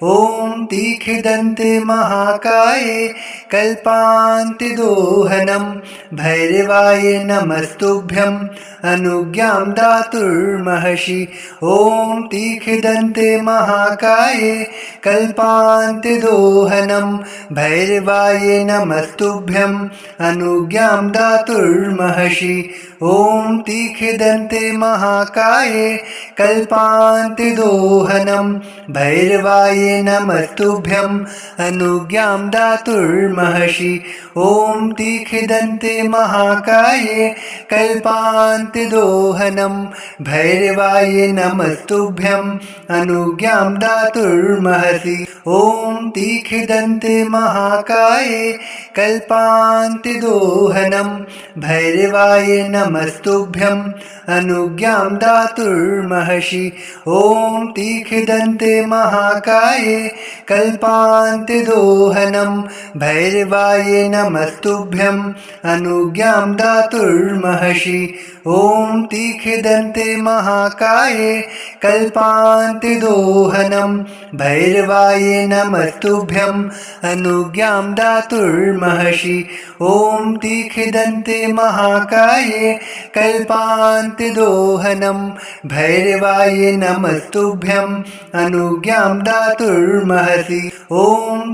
ॐ तीक्ष्णदन्ते महाकाये कल्पान्तिदोहनं भैरवाय नमस्तुभ्यं अनुज्ञां दातुर्महर्षि। ॐ तीक्ष्णदन्ते महाकाये कल्पान्तिदोहनं भैरवाय नमस्तुभ्यं अनुज्ञां दातुर्महर्षि। ॐ तीक्ष्णदन्ते महाकाये कल्पान्तिदोहनं भैरवाय नमस्तुभ्यं अनुज्ञां दातुर्महर्षि। ॐ तीक्ष्णदन्ते महाकाये कल्पान्तिदोहनं भैरवाय नमस्तुभ्यं अनुज्ञां दातुर्महर्षि। ॐ तीक्ष्णदन्ते महाकाये कल्पान्तिदोहनं भैरवाय नमस्तुभ्यं अनुज्ञां दातुर्महर्षि। ॐ तीक्ष्णदन्ते महाकाये कल्पान्तिदोहनं भैरवाय नमस्तुभ्यं अनुज्ञां दातुर्महर्षि। ॐ तीक्ष्णदन्ते महाकाये कल्पान्तिदोहनं भैरवाय नमस्तुभ्यं अनुज्ञां दातुर्महर्षि। ॐ तीक्ष्णदन्ते महाकाये कल्पान्तिदोहनं भैरवाय नमस्तुभ्यं अनुज्ञां दातुर्महर्षि। ॐ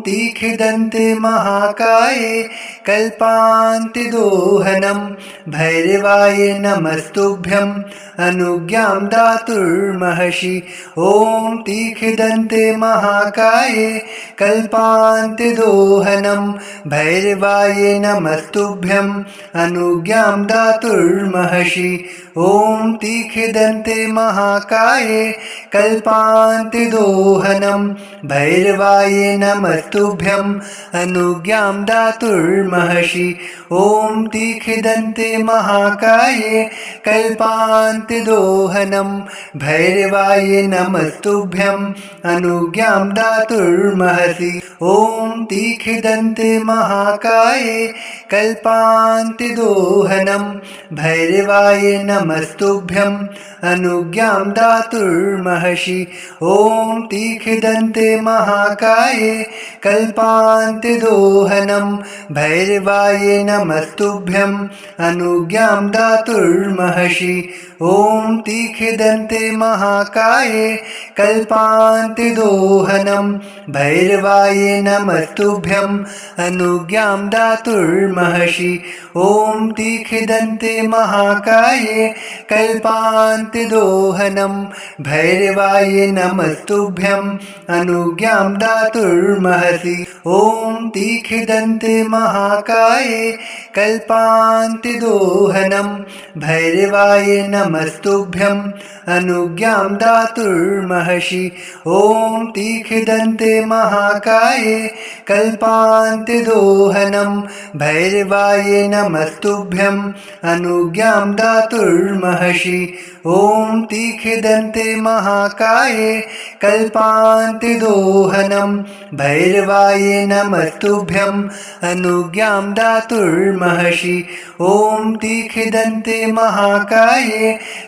तीक्ष्णदन्ते महाकाये कल्पान्तिदोहनं भैरवाय नमस्तुभ्यं अनुज्ञां दातुर्महर्षि। ॐ तीक्ष्णदन्ते महाकाये कल्पान्तिदोहनं भैरवाय नमस्तुभ्यं अनुज्ञां दातुर्महर्षि। ॐ तीक्ष्णदन्ते महाकाये कल्पान्तिदोहनं भैरवाय नमस्तुभ्यं अनुज्ञां दातुर्महर्षि। ॐ तीक्ष्णदन्ते महाकाये कल्पान्तिदोहनं भैरवाय नमस्तुभ्यं अनुज्ञां दातुर्महर्षि। ॐ तीक्ष्णदन्ते महाकाये कल्पान्तिदोहनं भैरवाय नमस्तुभ्यं अनुज्ञां दातुर्महर्षि। ॐ तीक्ष्णदन्ते महाकाये कल्पान्तिदोहनं भैरवाय नमस्तुभ्यं अनुज्ञां दातुर्महर्षि। ॐ तीक्ष्णदन्ते महाकाये कल्पान्तिदोहनं भैरवाय नमस्तुभ्यं अनुज्ञां दातुर्महर्षि। ॐ तीक्ष्णदन्ते महाकाये कल्पान्तिदोहनं भैरवाय नमस्तुभ्यं अनुज्ञां दातुर्महर्षि। ॐ तीक्ष्णदन्ते महाकाये कल्पान्तिदोहनं भैरवाय नमस्तुभ्यं अनुज्ञां दातुर्महर्षि। ॐ तीक्ष्णदन्ते महाकाये कल्पान्तिदोहनं भैरवाय नमस्तुभ्यं अनुज्ञां दातुर्महर्षि। ॐ तीक्ष्णदन्ते महाकाये कल्पान्तिदोहनं भैरवाय नमस्तुभ्यं अनुज्ञां दातुर्महर्षि। ॐ तीक्ष्णदन्ते महाकाये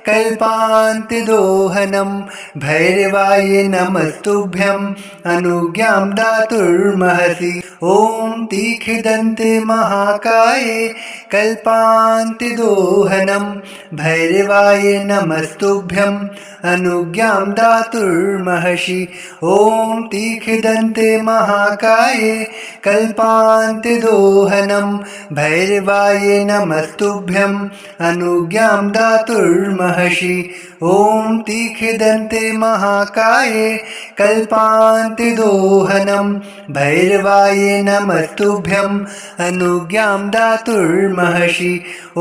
कल्पान्तिदोहनं भैरवाय नमस्तुभ्यं अनुज्ञां दातुर्महर्षि। ॐ तीक्ष्णदन्ते महाकाये कल्पान्तिदोहनं भैरवाय नमस्तुभ्यं अनुज्ञां दातुर्महर्षि। ॐ तीक्ष्णदन्ते महाकाये कल्पान्तिदोहनं भैरवाय नमस्तुभ्यं अनुज्ञां दातुर्महर्षि। ॐ तीक्ष्णदन्ते महाकाये कल्पान्तिदोहनं भैरवाय नमस्तुभ्यं अनुज्ञां दातुर्महर्षि। ॐ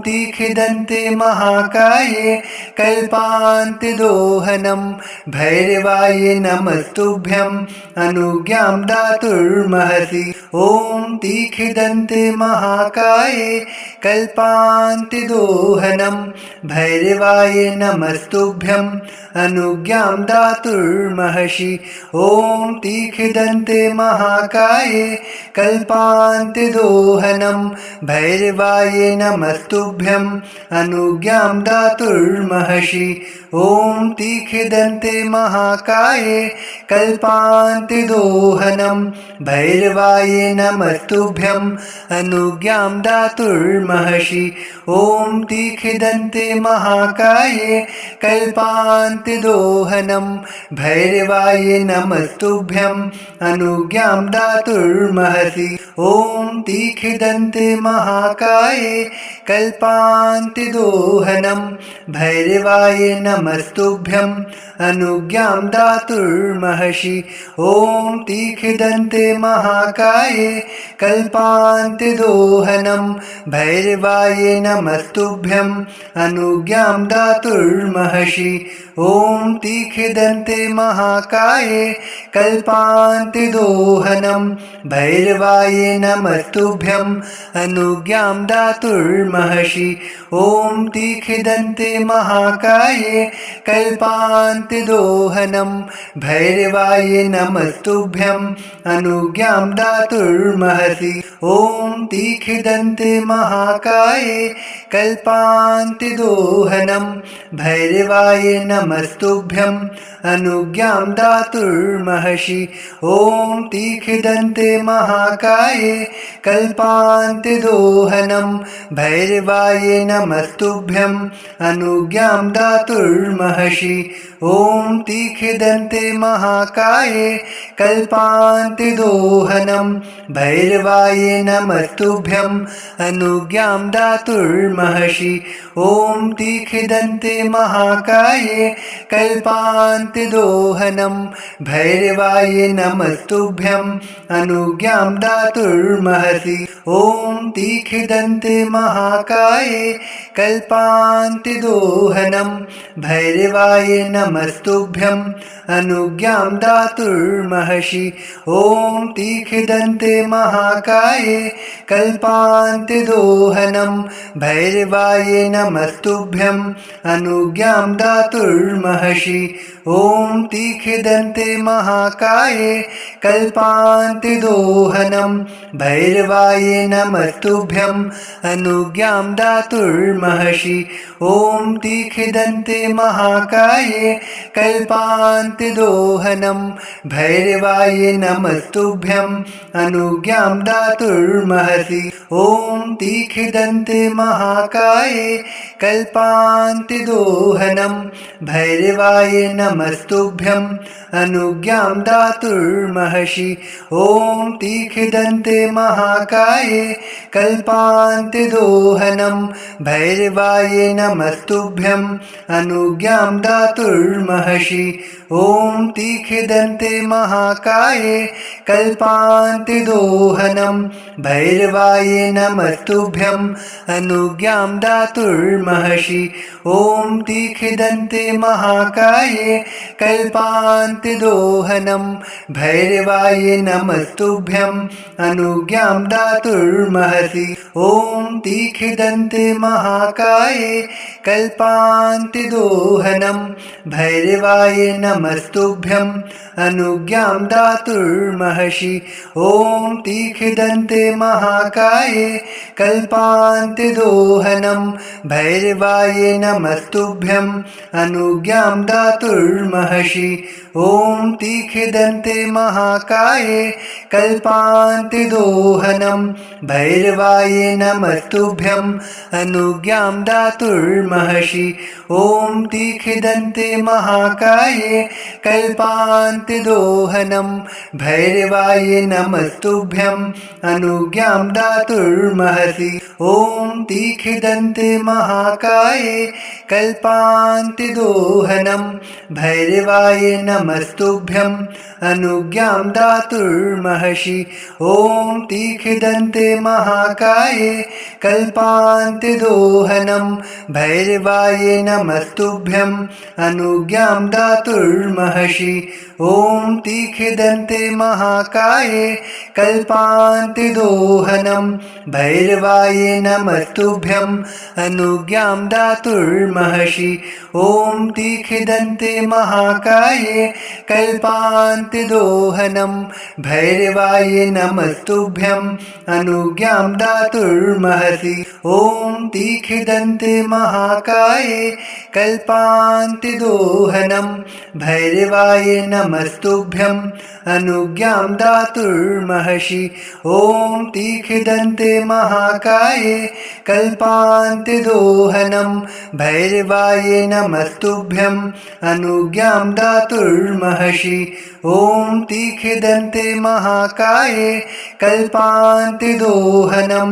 तीक्ष्णदन्ते महाकाये कल्पान्तिदोहनं भैरवाय नमस्तुभ्यं अनुज्ञां दातुर्महर्षि। ॐ तीक्ष्णदन्ते महाकाये कल्पान्तिदोहनं भैरवाय नमस्तुभ्यं अनुज्ञां दातुर्महसि। ॐ तीक्ष्णदन्ते महाकाये कल्पान्तिदोहनं भैरवाय नमस्तुभ्यं अनुज्ञां दातुर्महसि। ॐ तीक्ष्णदन्ते महाकाये कल्पान्तिदोहनं भैरवाय नमस्तुभ्यं अनुज्ञां दातुर्महसि। ॐ तीक्ष्णदन्ते महाकाये कल्पान्तिदोहनं भैरवाय नमस्तुभ्यं अनुज्ञां दातुर्महसि। ॐ तीक्ष्णदन्ते महाकाये कल्पान्तिदोहनं भैरवाय नमस्तुभ्यं अनुज्ञां दातुर्महसि। ॐ तीक्ष्णदन्ते महाकाये कल्पान्तिदोहनं भैरवाय नमस्तुभ्यं अनुज्ञां दातुर्महसि। ॐ तीक्ष्णदन्ते महाकाये कल्पान्तिदोहनं भैरवाय नमस्तुभ्यं अनुज्ञां दातुर्महसि। ॐ तीक्ष्णदन्ते महाकाये कल्पान्तिदोहनं भैरवाय नमस्तुभ्यं अनुज्ञां दातुर्महसि। ॐ तीक्ष्णदन्ते महाकाये कल्पान्तिदोहनं भैरवाय नमस्तुभ्यं अनुज्ञां दातुर्महसि। ॐ तीक्ष्णदन्ते महाकाये कल्पान्तिदोहनं भैरवाय नमस्तुभ्यं अनुज्ञां दातुर्महसि। ॐ तीक्ष्णदन्ते महाकाये कल्पान्तिदोहनं भैरवाय नमस्तुभ्यं अनुज्ञां दातुर्महसि। ॐ तीक्ष्णदन्ते महाकाये कल्पान्तिदोहनं भैरवाय नमस्तुभ्यं अनुज्ञां दातुर्महसि। ॐ तीक्ष्णदन्ते महाकाये कल्पान्तिदोहनं भैरवाय नमस्तुभ्यं अनुज्ञां दातुर्महसि। ॐ तीक्ष्णदन्ते महाकाये कल्पान्तिदोहनं भैरवाय नमस्तुभ्यं अनुज्ञां दातुर्महसि। ॐ तीक्ष्णदन्ते महाकाये कल्पान्तिदोहनं भैरवाय नमस्तुभ्यं अनुज्ञां दातुर्महसि। ॐ तीक्ष्णदन्ते महाकाये कल्पान्तिदोहनं भैरवाय नमस्तुभ्यं अनुज्ञां दातुर्महसि। ॐ तीक्ष्णदन्ते महाकाये कल्पान्तिदोहनं भैरवाय नमस्तुभ्यं अनुज्ञां दातुर्महसि। ॐ तीक्ष्णदन्ते महाकाये कल्पान्तिदोहनं भैरवाय नमस्तुभ्यं अनुज्ञां दातुर्महसि। ॐ तीक्ष्णदन्ते महाकाये कल्पान्तिदोहनं भैरवाय नमस्तुभ्यं अनुज्ञां दातुर्महसि। ॐ तीक्ष्णदन्ते महाकाये कल्पान्तिदोहनं भैरवाय नमस्तुभ्यं अनुज्ञां दातुर्महसि। ॐ तीक्ष्णदन्ते महाकाये कल्पान्तिदोहनं भैरवाय नमस्तुभ्यं अनुज्ञां दातुर्महसि। ॐ तीक्ष्णदन्ते महाकाये कल्पान्तिदोहनं भैरवाय नमस्तुभ्यं अनुज्ञां दातुर्महसि। ॐ तीक्ष्णदन्ते महाकाये कल्पान्तिदोहनं भैरवाय नमस्तुभ्यं अनुज्ञां दातुर्महसि। ॐ तीक्ष्णदन्ते महाकाये कल्पान्तिदोहनं भैरवाय नमस्तुभ्यं अनुज्ञां दातुर्महसि। ॐ तीक्ष्णदन्ते महाकाये कल्पान्तिदोहनं भैरवाय नमस्तुभ्यं अनुज्ञां दातुर्महसि। ॐ तीक्ष्णदन्ते महाकाये कल्पान्तिदोहनं भैरवाय नमस्तुभ्यं अनुज्ञां दातुर्महसि। ॐ तीक्ष्णदन्ते महाकाये कल्पान्तिदोहनं भैरवाय नमस्तुभ्यं अनुज्ञां दातुर्महर्षि ॐ तीक्ष्णदन्ते महाकाये कल्पान्तिदोहनं भैरवाय नमस्तुभ्यं अनुज्ञां दातुर्महर्षि ॐ तीक्ष्णदन्ते महाकाये कल्पान्तिदोहनं भैरवाय नमस्तुभ्यं अनुज्ञां दातुर्महर्षि ॐ तीक्ष्णदन्ते महाकाये कल्पान्तिदोहनं भैरवाय नमस्तुभ्यं अनुज्ञां दातुर्महर्षि ॐ तीक्ष्णदन्ते महाकाये कल्पान्तिदोहनं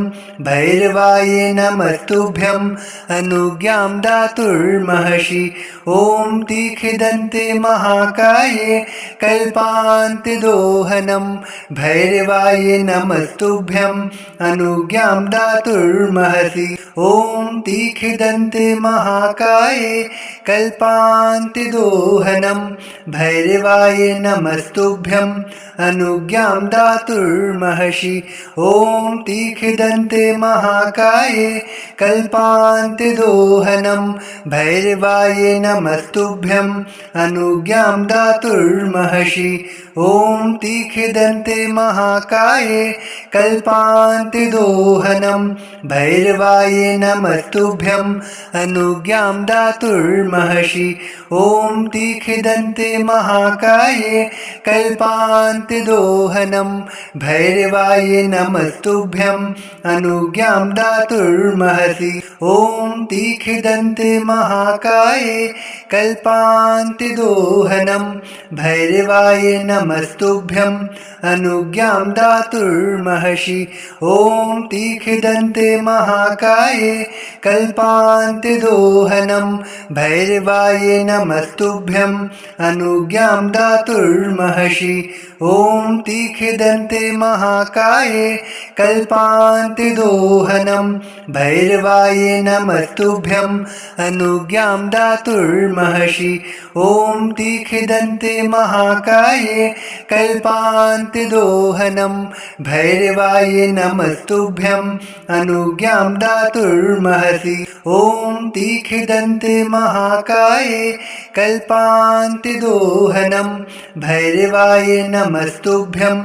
भैरवाय नमस्तुभ्यं अनुज्ञां दातुर्महर्षि ॐ तीक्ष्णदन्ते महाकाये कल्पान्तिदोहनं भैरवाय नमस्तुभ्यं अनुज्ञां दातुर्महर्षि ॐ तीक्ष्णदन्ते महाकाये कल्पान्तिदोहनं भैरवाय नमस्तुभ्यं अनुज्ञां दातुर्महर्षि ॐ तीक्ष्णदन्ते महाकाये कल्पान्तिदोहनं भैरवाय नमस्तुभ्यं अनुज्ञां दातुर्महर्षि ॐ तीक्ष्णदन्ते महाकाये कल्पान्तिदोहनं भैरवाय नमस्तुभ्यं अनुज्ञां दातुर्महर्षि ॐ तीक्ष्णदन्ते महाकाये कल्पान्तिदोहनं भैरवाय नमस्तुभ्यं अनुज्ञां दातुर्महर्षि ॐ तीक्ष्णदन्ते महाकाये कल्पान्तिदोहनं भैरवाय नमस्तुभ्यं अनुज्ञां दातुर्महर्षि ॐ तीक्ष्णदन्ते महाकाये कल्पान्तिदोहनं भैरवाय नमस्तुभ्यं अनुज्ञां दातुर्महर्षि ॐ तीक्ष्णदन्ते महाकाये कल्पान्तिदोहनं भैरवाय नमस्तुभ्यं अनुज्ञां दातुर्महर्षि ॐ तीक्ष्णदन्ते महाकाये कल्पान्तिदोहनं भैरवाय नमस्तुभ्यं अनुज्ञां दातुर्महर्षि ॐ तीक्ष्णदन्ते महाकाये कल्पान्तिदोहनं भैरवाय नमस्तुभ्यं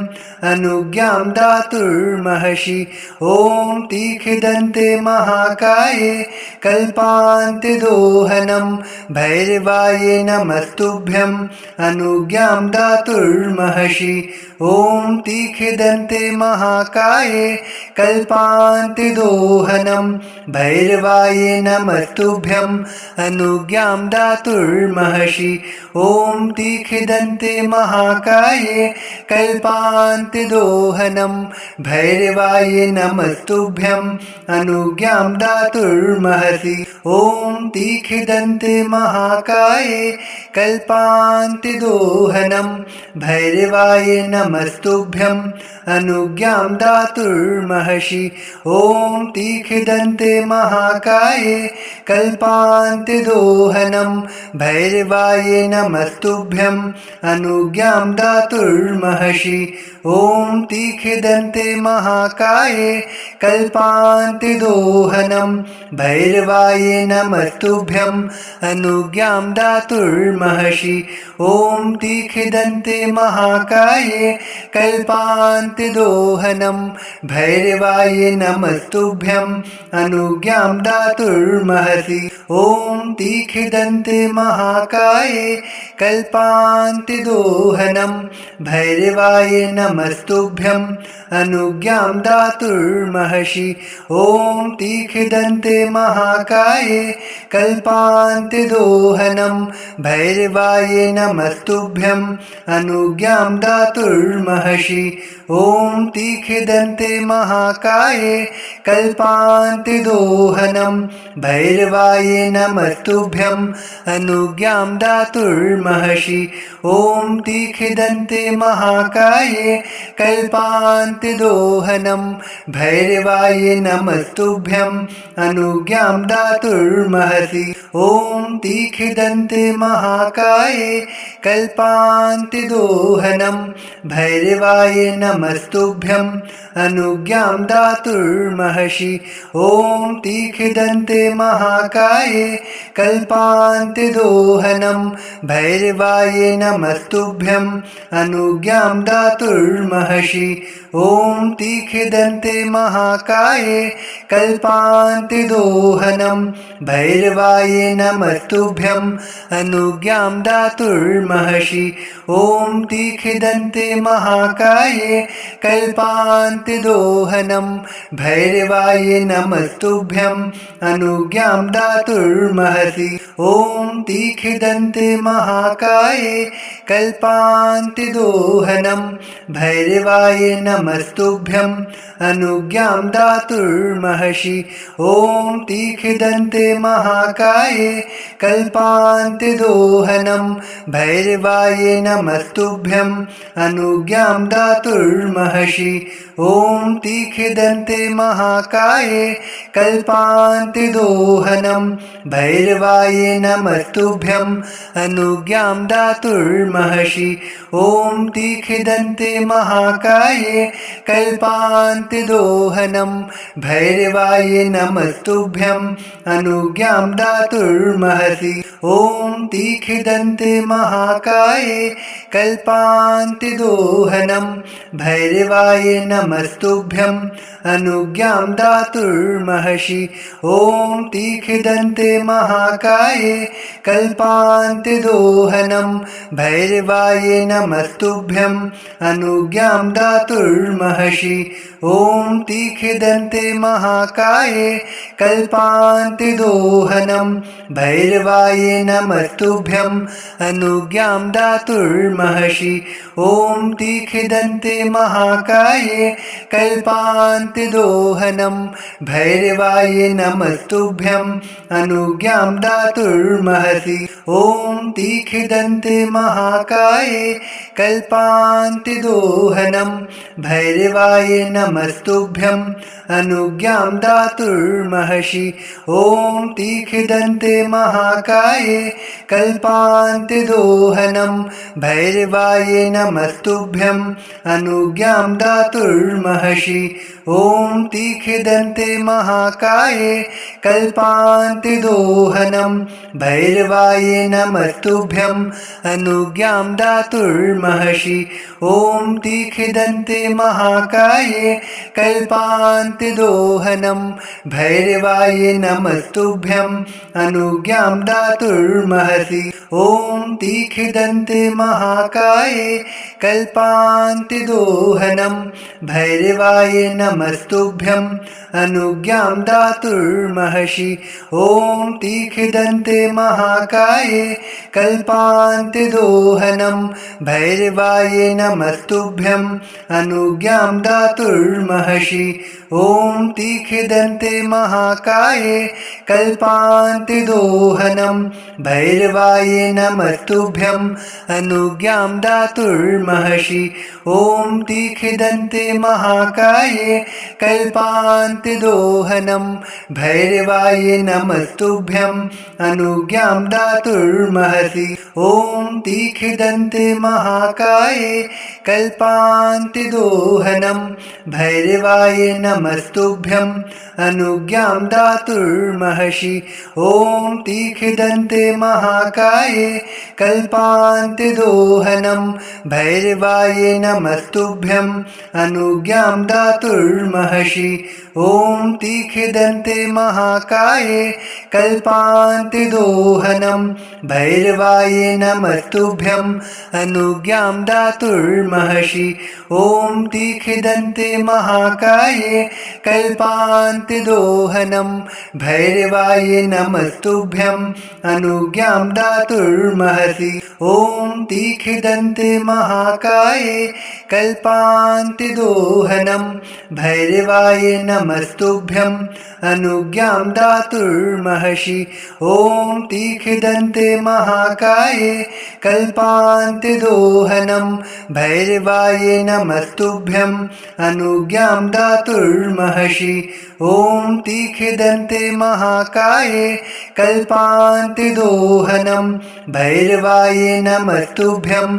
अनुज्ञां दातुर्महर्षि ॐ तीक्ष्णदन्ते महाकाये कल्पान्तिदोहनं भैरवाय नमस्तुभ्यं अनुज्ञां दातुर्महर्षि ॐ तीक्ष्णदन्ते महाकाये कल्पान्तिदोहनं भैरवाय नमस्तुभ्यं अनुज्ञां दातुर्महर्षि ॐ तीक्ष्णदन्ते महाकाये कल्पान्तिदोहनं भैरवाय नमस्तुभ्यं अनुज्ञां दातुर्महर्षि ॐ तीक्ष्णदन्ते महाकाये कल्पान्तिदोहनं भैरवाय नमस्तुभ्यं अनुज्ञां दातुर्महर्षि ॐ तीक्ष्णदन्ते महाकाये कल्पान्तिदोहनं भैरवाय नमस्तुभ्यं अनुज्ञां दातुर्महर्षि ॐ तीक्ष्णदन्ते महाकाये कल्पान्तिदोहनं भैरवाय नमस्तुभ्यं अनुज्ञां दातुर्महर्षि ॐ तीक्ष्णदन्ते महाकाये कल्पान्तिदोहनं भैरवाय नमस्तुभ्यं अनुज्ञां दातुर्महर्षि ॐ तीक्ष्णदन्ते महाकाये कल्पान्तिदोहनं भैरवाय नमस्तुभ्यं अनुज्ञां दातुर्महर्षि ॐ तीक्ष्णदन्ते महाकाये कल्पान्तिदोहनं भैरवाय नमस्तुभ्यं अनुज्ञां दातुर्महर्षि ॐ तीक्ष्णदन्ते महाकाये कल्पान्तिदोहनं भैरवाय नमस्तुभ्यं अनुज्ञां दातुर्महर्षि दातुर्महर्षि ॐ तीक्ष्णदन्ते महाकाये कल्पान्तिदोहनं भैरवाय नमस्तुभ्यं अनुज्ञां दातुर्महसि ॐ तीक्ष्णदन्ते महाकाये कल्पान्तिदोहनं भैरवाय नमस्तुभ्यं अनुज्ञां दातुर्महर्षि ॐ तीक्ष्णदन्ते महाकाये कल्पान्तिदोहनं भैरवाय नमस्तुभ्यं अनुज्ञां दातुर्महर्षि ॐ तीक्ष्णदन्ते महाकाये कल्पान्तिदोहनं भैरवाय नमस्तुभ्यं अनुज्ञां दातुर्महर्षि ॐ तीक्ष्णदन्ते महाकाये कल्पान्तिदोहनं भैरवाय नमस्तुभ्यं अनुज्ञां दातुर्महसि ॐ तीक्ष्णदन्ते महाकाये कल्पान्तिदोहनं भैरवाय नमस्तुभ्यं अनुज्ञां दातुर्महर्षि ॐ तीक्ष्णदन्ते महाकाये कल्पान्तिदोहनं भैरवाय नमस्तुभ्यं अनुज्ञां दातुर्महर्षि ॐ तीक्ष्णदन्ते महाकाये कल्पान्तिदोहनं भैरवाय नमस्तुभ्यं अनुज्ञां दातुर्महर्षि ॐ तीक्ष्णदन्ते महाकाये कल्पान्तिदोहनं भैरवाय नमस्तुभ्यं अनुज्ञां दातुर्महसि ॐ तीक्ष्णदन्ते महाकाये कल्पान्तिदोहनं भैरवाय नमस्तुभ्यं अनुज्ञां दातुर्महर्षि ॐ तीक्ष्णदन्ते महाकाये कल्पान्तिदोहनं भैरवाय नमस्तुभ्यं अनुज्ञां दातुर्महर्षि ॐ तीक्ष्णदन्ते महाकाये कल्पान्तिदोहनं भैरवाय नमस्तुभ्यं अनुज्ञां दातुर्महर्षि ॐ तीक्ष्णदन्ते महाकाये कल्पान्तिदोहनं भैरवाय नमस्तुभ्यं अनुज्ञां दातुर्महसि ॐ तीक्ष्णदन्ते महाकाये कल्पान्तिदोहनं भैरवाय नमस्तुभ्यं अनुज्ञां दातुर्महर्षि ॐ तीक्ष्णदन्ते महाकाये कल्पान्तिदोहनं भैरवाय नमस्तुभ्यं अनुज्ञां दातुर्महर्षि ॐ तीक्ष्णदन्ते महाकाये कल्पान्तिदोहनं भैरवाय नमस्तुभ्यं अनुज्ञां दातुर्महर्षि ॐ तीक्ष्णदन्ते महाकाये कल्पान्तिदोहनं भैरवाय नमस्तुभ्यं अनुज्ञां दातुर्महसि ॐ तीक्ष्णदन्ते महाकाये कल्पान्तिदोहनं भैरवाय नमस्तुभ्यं अनुज्ञां दातुर्महर्षि ॐ तीक्ष्णदन्ते महाकाये कल्पान्तिदोहनं भैरवाय नमस्तुभ्यं अनुज्ञां दातुर्महर्षि ॐ तीक्ष्णदन्ते महाकाये कल्पान्तिदोहनं भैरवाय नमस्तुभ्यं अनुज्ञां दातुर्महर्षि ॐ तीक्ष्णदन्ते महाकाये कल्पान्तिदोहनं भैरवाय नमस्तुभ्यं अनुज्ञां दातुर्महसि ॐ तीक्ष्णदन्ते महाकाये कल्पान्तिदोहनं भैरवाय नमस्तुभ्यं अनुज्ञां दातुर्महर्षि ॐ तीक्ष्णदन्ते महाकाये कल्पान्तिदोहनं भैरवाय नमस्तुभ्यं अनुज्ञां दातुर्महर्षि ॐ तीक्ष्णदन्ते महाकाये कल्पान्तिदोहनं भैरवाय नमस्तुभ्यं अनुज्ञां दातुर्महर्षि ॐ तीक्ष्णदन्ते महाकाये कल्पान्तिदोहनं भैरवाय नमस्तुभ्यं अनुज्ञां दातुर्महसि ॐ तीक्ष्णदन्ते महाकाये कल्पान्तिदोहनं भैरवाय नमस्तुभ्यं अनुज्ञां दातुर्महसि ॐ तीक्ष्णदन्ते महाकाये कल्पान्तिदोहनं भैरवाय नमस्तुभ्यं अनुज्ञां दातुर्महसि ॐ तीक्ष्णदन्ते महाकाये कल्पान्तिदोहनं भैरवाय नमस्तुभ्यं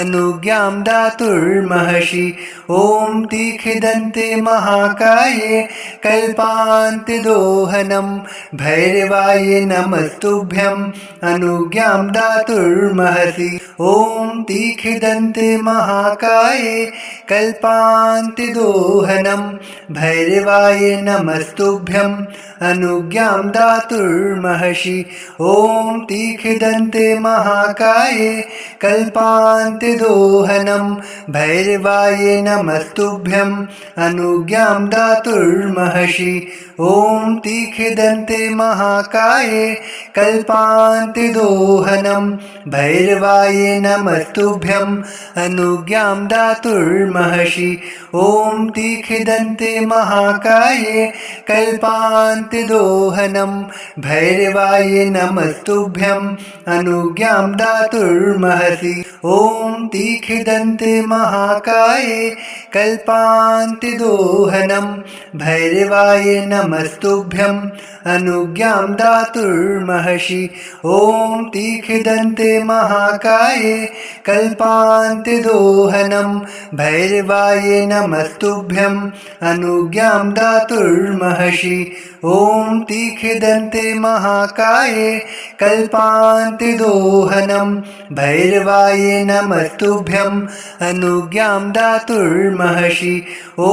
अनुज्ञां दातुर्महसि ॐ तीक्ष्णदन्ते महाकाये कल्पान्तिदोहनं भैरवाय नमस्तुभ्यं अनुज्ञां दातुर्महसि ॐ तीक्ष्णदन्ते महाकाये कल्पान्तिदोहनं भैरवाय नमस्तुभ्यं अनुज्ञां दातुर्महसि ॐ तीक्ष्णदन्ते महाकाये कल्पान्तिदोहनं भैरवाय नमस्तुभ्यं अनुज्ञां दातुर्महसि ॐ तीक्ष्णदन्ते महाकाये कल्पान्तिदोहनं भैरवाय नमस्तुभ्यं अनुज्ञां दातुर्महसि ॐ तीक्ष्णदन्ते महाकाये कल्पान्तिदोहनं भैरवाय नमस्तुभ्यं अनुज्ञां दातुर्महसि ॐ तीक्ष्णदन्ते महाकाये कल्पान्तिदोहनं भैरवाय नमस्तुभ्यं अनुज्ञां दातुर्महसि ॐ तीक्ष्णदन्ते महाकाये कल्पान्तिदोहनं भैरवाय नमस्तुभ्यं अनुज्ञां दातुर्महसि ॐ तीक्ष्णदन्ते महाकाये कल्पान्तिदोहनं भैरवाय नमस्तुभ्यं अनुज्ञां दातुर्महसि ॐ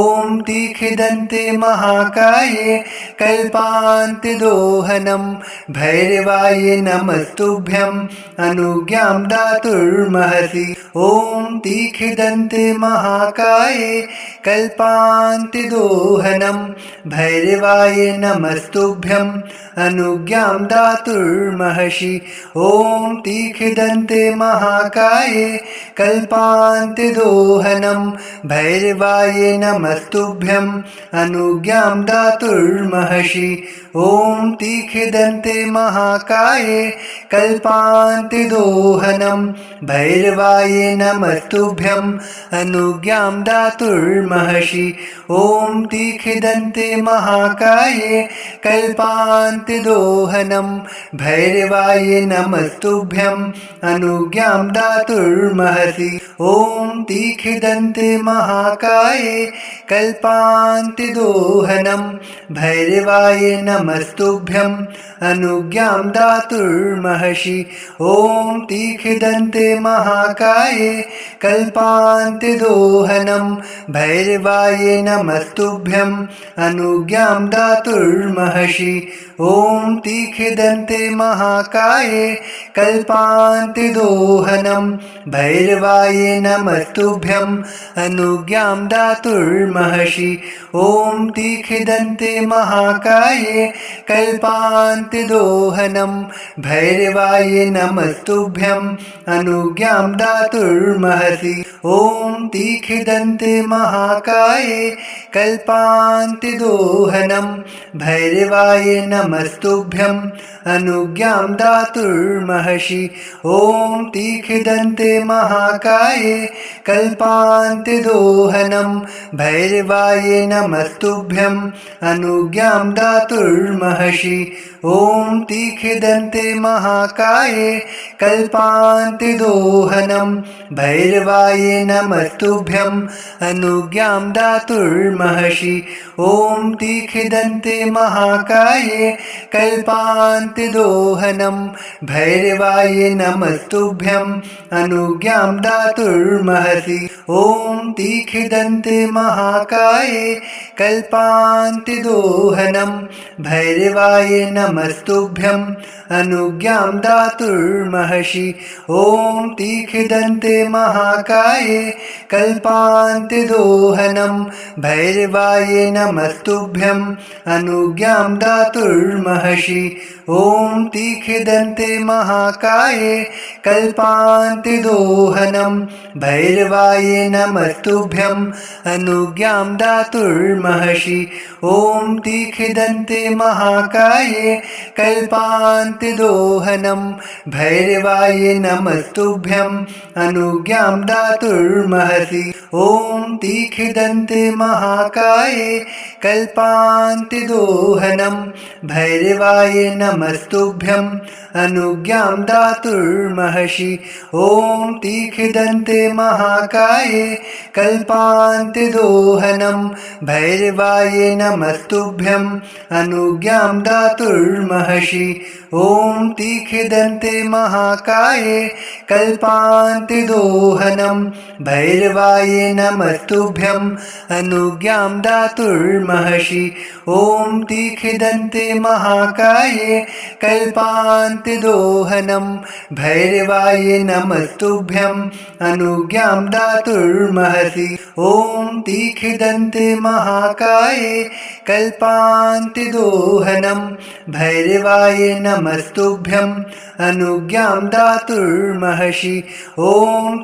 तीक्ष्णदन्ते महाकाये कल्पान्तिदोहनं भैरवाय नमस्तुभ्यं अनुज्ञां दातुर्महसि ॐ तीक्ष्णदन्ते महाकाये कल्पान्तिदोहनं भैरवाय नमस्तुभ्यं अनुज्ञां दातुर्महसि ॐ तीक्ष्णदन्ते महाकाये कल्पान्तिदोहनं भैरवाय नमस्तुभ्यं अनुज्ञां दातुर्महसि ॐ तीक्ष्णदन्ते महाकाये कल्पान्तिदोहनं भैरवाय नमस्तुभ्यं अनुज्ञां दातुर्महसि ॐ तीक्ष्णदन्ते महाकाये कल्पान्तिदोहनं भैरवाय नमस्तुभ्यं अनुज्ञां दातुर्महसि ॐ तीक्ष्णदन्ते महाकाये कल्पान्तिदोहनं भैरवाय नमस्तुभ्यं अनुज्ञां दातुर्महसि ॐ तीक्ष्णदन्ते महाकाये कल्पान्तिदोहनं भैरवाय नमस्तुभ्यं अनुज्ञां दातुर्महसि ॐ तीक्ष्णदन्ते महाकाये कल्पान्तिदोहनं भैरवाय नमस्तुभ्यं अनुज्ञां दातुर्महसि ॐ तीक्ष्णदन्ते महाकाये कल्पान्तिदोहनं भैरवाय नमस्तुभ्यं अनुज्ञां दातुर्महसि ॐ तीक्ष्णदन्ते महाकाये कल्पान्तिदोहनं भैरवाय नमस्तुभ्यं अनुज्ञां दातुर्महसि ॐ तीक्ष्णदन्ते महाकाये कल्पान्तिदोहनं भैरवाय नमस्तुभ्यं अनुज्ञां दातुर्महसि ॐ तीक्ष्णदन्ते महाकाये कल्पान्तिदोहनं भैरवाय नमस्तुभ्यं अनुज्ञां दातुर्महसि ॐ तीक्ष्णदन्ते महाकाये कल्पान्तिदोहनं भैरवाय नमस्तुभ्यं अनुज्ञां दातुर्महसि ॐ तीक्ष्णदन्ते महाकाय कल्पान्तिदोहनं भैरवाय नमस्तुभ्यं अनुज्ञां दातुर्महसि ॐ तीक्ष्णदन्ते महाकाय कल्पान्तिदोहनं भैरवाय नमस्तुभ्यं अनुज्ञां दातुर्महसि ॐ तीक्ष्णदन्ते महाकाय कल्पान्तिदोहनं भैरवाय नमस्तुभ्यं अनुज्ञां दातुर्महसि ॐ तीक्ष्णदन्ते महाकाय कल्पान्तिदोहनं भैरवाय नमस्तुभ्यं अनुज्ञां दातुर्महसि ॐ तीक्ष्णदन्ते महाकाय कल्पान्तिदोहनं भैरवाय नमस्तुभ्यं अनुज्ञां दातुर्महसि ॐ तीक्ष्णदन्ते महाकाय कल्पान्तिदोहनं भैरवाय नमस्तुभ्यं अनुज्ञां दातुर्महसि ॐ तीक्ष्णदन्ते महाकाय कल्पान्तिदोहनं भैरवाय नमस्तुभ्यं अनुज्ञां दातुर्महसि ॐ तीक्ष्णदन्ते महाकाय कल्पान्तिदोहनं भैरवाय नमस्तुभ्यं अनुज्ञां दातुर्महसि ॐ तीक्ष्णदन्ते महाकाय कल्पान्तिदोहनं भैरवाय नमस्तुभ्यं अनुज्ञां दातुर्महसि ॐ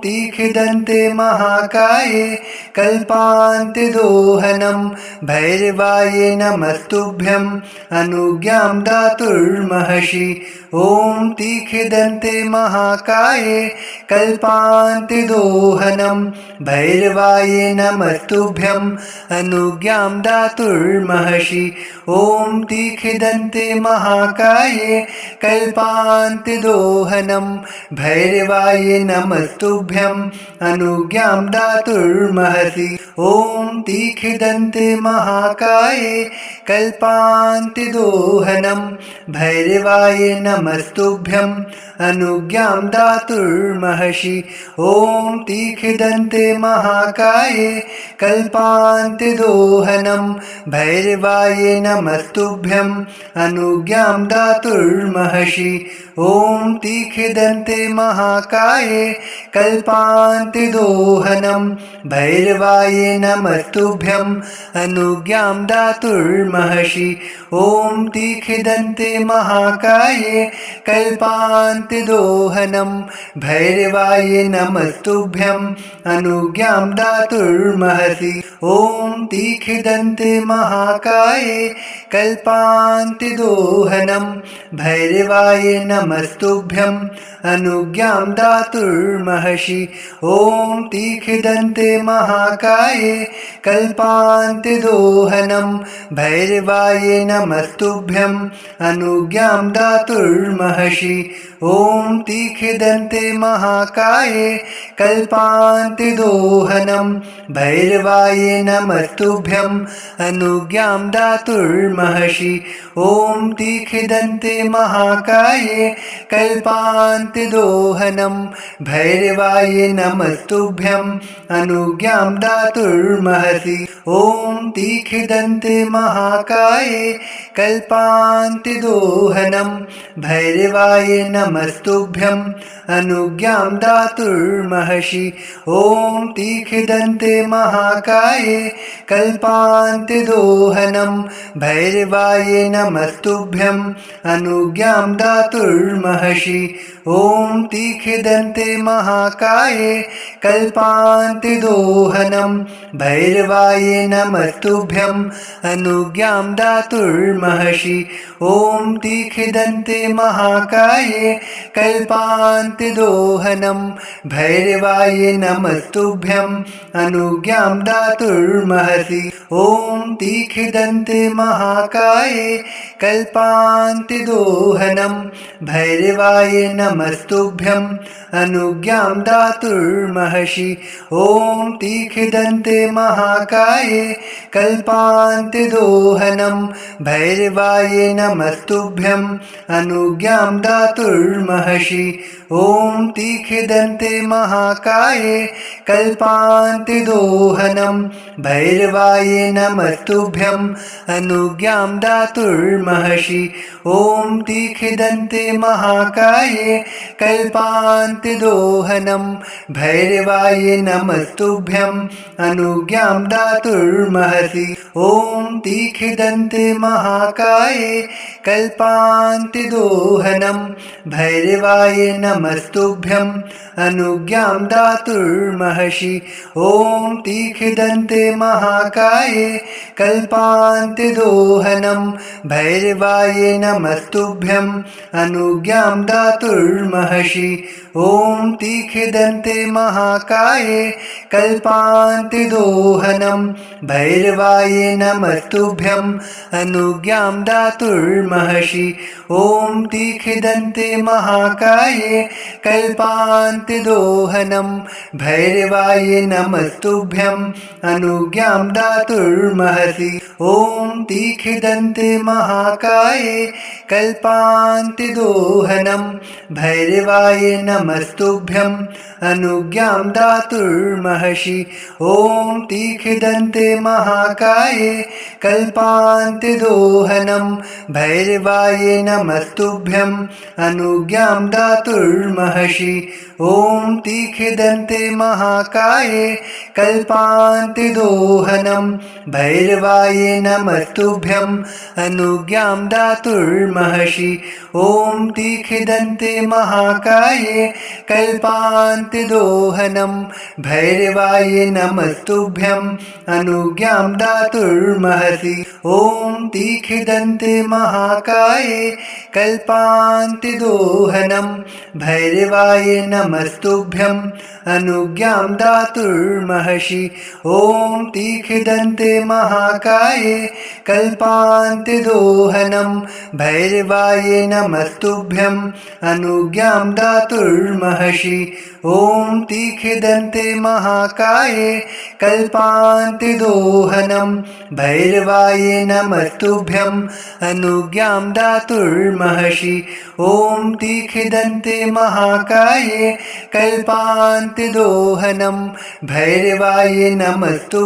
तीक्ष्णदन्ते महाकाय कल्पान्तिदोहनं भैरवाय नमस्तुभ्यं अनुज्ञां दातुर्महसि ॐ तीक्ष्णदन्ते महाकाय कल्पान्तिदोहनं भैरवाय नमस्तुभ्यं अनुज्ञां दातुर्महसि ॐ तीक्ष्णदन्ते महाकाय कल्पान्तिदोहनं भैरवाय नमस्तुभ्यं अनुज्ञां दातुर्महसि ॐ तीक्ष्णदन्ते महाकाय कल्पान्तिदोहनं भैरवाय नमस्तुभ्यं अनुज्ञां दातुर्महसि ॐ तीक्ष्णदन्ते महाकाय कल्पान्तिदोहनं भैरवाय नमस्तुभ्यं अनुज्ञां दातुर्महसि ॐ तीक्ष्णदन्ते महाकाय कल्पान्तिदोहनं भैरवाय नमस्तुभ्यं अनुज्ञां दातुर्महसि ॐ तीक्ष्णदन्ते महाकाय कल्पान्तिदोहनं भैरवाय नमस्तुभ्यं अनुज्ञां दातुर्महसि ॐ तीक्ष्णदन्ते महाकाय कल्पान्तिदोहनं भैरवाय नमस्तुभ्यं अनुज्ञां दातुर्महसि ॐ तीक्ष्णदन्ते महाकाय कल्पान्तिदोहनं भैरवाय नमस्तुभ्यं अनुज्ञां दातुर्महसि ॐ तीक्ष्णदन्ते महाकाय कल्पान्तिदोहनं भैरवाय नमस्तुभ्यं अनुज्ञां दातुर्महसि ॐ तीक्ष्णदन्ते महाकाय कल्पान्तिदोहनं भैरवाय नमस्तुभ्यं अनुज्ञां दातुर्महसि ॐ तीक्ष्णदन्ते महाकाय कल्पान्तिदोहनं भैरवाय नमस्तुभ्यं अनुज्ञां दातुर्महसि ॐ तीक्ष्णदन्ते महाकाय कल्पान्तिदोहनं भैरवाय नमस्तुभ्यं अनुज्ञां दातुर्महसि ॐ तीक्ष्णदन्ते महाकाय कल्पान्तिदोहनं भैरवाय नमस्तुभ्यं अनुज्ञां दातुर्महसि ॐ तीक्ष्णदन्ते महाकाय कल्पान्तिदोहनं कल्पान्तिदोहनं भैरवाय नमस्तुभ्यं अनुज्ञां दातुर्महसि ॐ तीक्ष्णदन्ते महाकाये कल्पान्तिदोहनं भैरवाय नमस्तुभ्यं अनुज्ञां दातुर्महसि ॐ तीक्ष्णदन्ते महाकाये कल्पान्तिदोहनं भैरवाय नमस्तुभ्यं अनुज्ञां दातुर्महसि ॐ तीक्ष्णदन्ते महाकाये कल्पान्तिदोहनं भैरवाय नमस्तुभ्यं अनुज्ञां दातुर्महसि ॐ तीक्ष्णदन्ते महाकाये कल्पान्तिदोहनं भैरवाय नमस्तुभ्यं अनुज्ञां दातुर्महसि ॐ तीक्ष्णदन्ते महाकाये कल्पान्तिदोहनं भैरवाय नमस्तुभ्यं अनुज्ञां दातुर्महसि ॐ तीक्ष्णदन्ते महाकाये कल्पान्तिदोहनं भैरवाय नमस्तुभ्यं अनुज्ञां दातुर्महसि ॐ तीक्ष्णदन्ते महाकाये कल्पान्तिदोहनं भैरवाय नमस्तुभ्यं अनुज्ञां दातुर्महसि ॐ तीक्ष्णदन्ते महाकाये कल्पान्तिदोहनं भैरवाय नमस्तुभ्यं अनुज्ञां दातुर्महसि ॐ तीक्ष्णदन्ते महाकाये कल्पान्तिदोहनं भैरवाय नमस्तुभ्यं अनुज्ञां दातुर्महसि ॐ तीक्ष्णदन्ते महाकाये कल्पान्तिदोहनं भैरवाय नमस्तुभ्यं अनुज्ञां दातुर्महसि ॐ तीक्ष्णदन्ते महाकाये कल्पान्तिदोहनं भैरवाय नमस्तुभ्यं अनुज्ञां दातुर्महसि ॐ तीक्ष्णदन्ते महाकाये कल्पान्तिदोहनं भैरवाय नमस्तुभ्यं अनुज्ञां दातुर्महसि ॐ तीक्ष्णदन्ते महाकाये कल्पान्तिदोहनं भैरवाय नमस्तुभ्यं अनुज्ञां दातुर्महसि ॐ तीक्ष्णदन्ते महाकाये कल्पान्तिदोहनं भैरवाय नमस्तुभ्यं अनुज्ञां दातुर्महसि ॐ तीक्ष्णदन्ते महाकाये कल्पान्तिदोहनं भैरवाय नमस्तुभ्यं अनुज्ञां दातुर्महसि ॐ तीक्ष्णदन्ते महाकाये कल्पान्तिदोहनं भैरवाय नमस्तुभ्यं